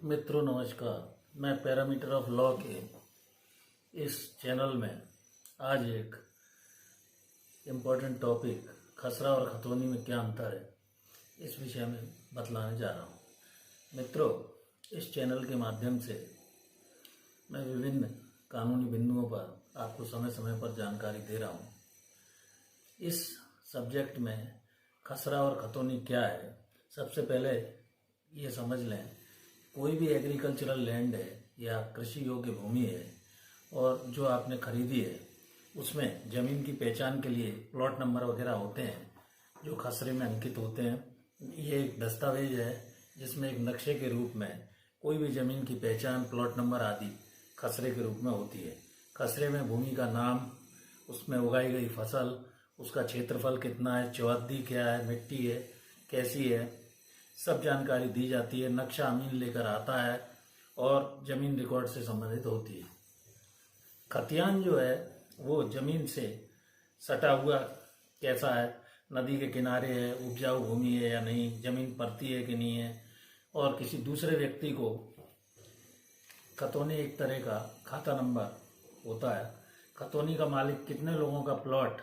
मित्रों नमस्कार। मैं पैरामीटर ऑफ लॉ के इस चैनल में आज एक इम्पोर्टेंट टॉपिक खसरा और खतौनी में क्या अंतर है इस विषय में बतलाने जा रहा हूँ। मित्रों, इस चैनल के माध्यम से मैं विभिन्न कानूनी बिंदुओं पर आपको समय समय पर जानकारी दे रहा हूँ। इस सब्जेक्ट में खसरा और खतौनी क्या है, सबसे पहले ये समझ लें। कोई भी एग्रीकल्चरल लैंड है या कृषि योग्य भूमि है और जो आपने खरीदी है उसमें ज़मीन की पहचान के लिए प्लॉट नंबर वगैरह होते हैं जो खसरे में अंकित होते हैं। ये एक दस्तावेज है जिसमें एक नक्शे के रूप में कोई भी ज़मीन की पहचान, प्लॉट नंबर आदि खसरे के रूप में होती है। खसरे में भूमि का नाम, उसमें उगाई गई फसल, उसका क्षेत्रफल कितना है, चौहद्दी क्या है, मिट्टी है कैसी है, सब जानकारी दी जाती है। नक्शा अमीन लेकर आता है और ज़मीन रिकॉर्ड से संबंधित होती है। खतियान जो है वो ज़मीन से सटा हुआ कैसा है, नदी के किनारे है, उपजाऊ भूमि है या नहीं, ज़मीन परती है कि नहीं है। और किसी दूसरे व्यक्ति को खतौनी एक तरह का खाता नंबर होता है। खतौनी का मालिक कितने लोगों का प्लॉट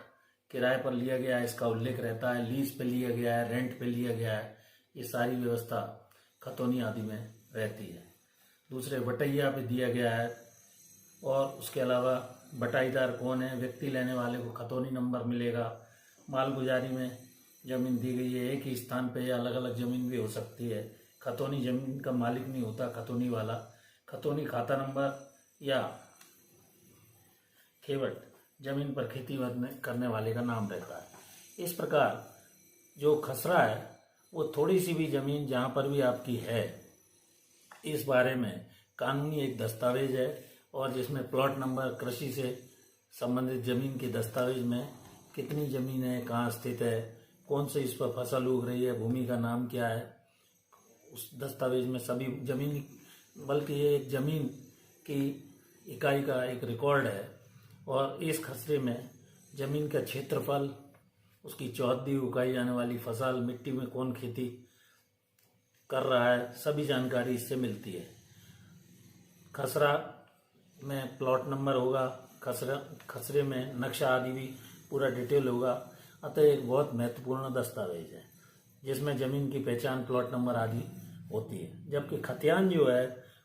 किराए पर लिया गया है इसका उल्लेख रहता है, लीज पे लिया गया है, रेंट पे लिया गया है, ये सारी व्यवस्था खतौनी आदि में रहती है। दूसरे बटैया पे दिया गया है और उसके अलावा बटाईदार कौन है, व्यक्ति लेने वाले को खतौनी नंबर मिलेगा। मालगुजारी में ज़मीन दी गई है, एक ही स्थान पे या अलग अलग ज़मीन भी हो सकती है। खतौनी ज़मीन का मालिक नहीं होता खतौनी वाला। खतौनी खाता नंबर या खेवट ज़मीन पर खेती करने वाले का नाम रहता है। इस प्रकार जो खसरा है वो थोड़ी सी भी ज़मीन जहाँ पर भी आपकी है इस बारे में कानूनी एक दस्तावेज है और जिसमें प्लॉट नंबर, कृषि से संबंधित ज़मीन के दस्तावेज में कितनी ज़मीन है, कहाँ स्थित है, कौन से इस पर फसल उग रही है, भूमि का नाम क्या है, उस दस्तावेज में सभी ज़मीन, बल्कि ये एक ज़मीन की इकाई का एक रिकॉर्ड है। और इस खसरे में ज़मीन का क्षेत्रफल, उसकी चौहद्दी, उगाई जाने वाली फसल, मिट्टी में कौन खेती कर रहा है, सभी जानकारी इससे मिलती है। खसरा में प्लॉट नंबर होगा, खसरे में नक्शा आदि भी पूरा डिटेल होगा। अतः एक बहुत महत्वपूर्ण दस्तावेज है जिसमें ज़मीन की पहचान, प्लॉट नंबर आदि होती है। जबकि खतियान जो है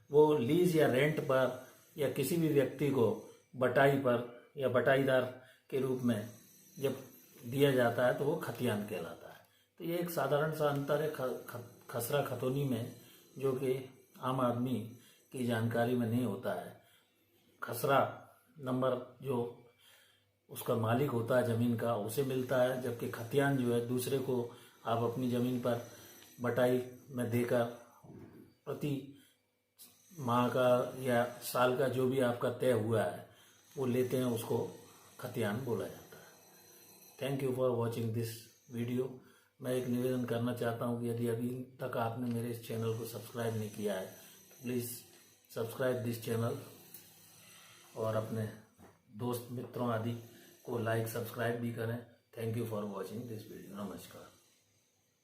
वो लीज या रेंट पर या किसी भी व्यक्ति को बटाई पर या बटाईदार के रूप में जब दिया जाता है तो वो खतियान कहलाता है। तो ये एक साधारण सा अंतर है खसरा खतौनी में, जो कि आम आदमी की जानकारी में नहीं होता है। खसरा नंबर जो उसका मालिक होता है ज़मीन का उसे मिलता है, जबकि खतियान जो है दूसरे को आप अपनी ज़मीन पर बटाई में देकर प्रति माह का या साल का जो भी आपका तय हुआ है वो लेते हैं, उसको खतियान बोला जाता है। Thank you for watching this video. मैं एक निवेदन करना चाहता हूँ कि यदि अभी तक आपने मेरे इस चैनल को सब्सक्राइब नहीं किया है प्लीज़ सब्सक्राइब दिस चैनल और अपने दोस्त मित्रों आदि को लाइक, सब्सक्राइब भी करें। Thank you for watching this video. नमस्कार।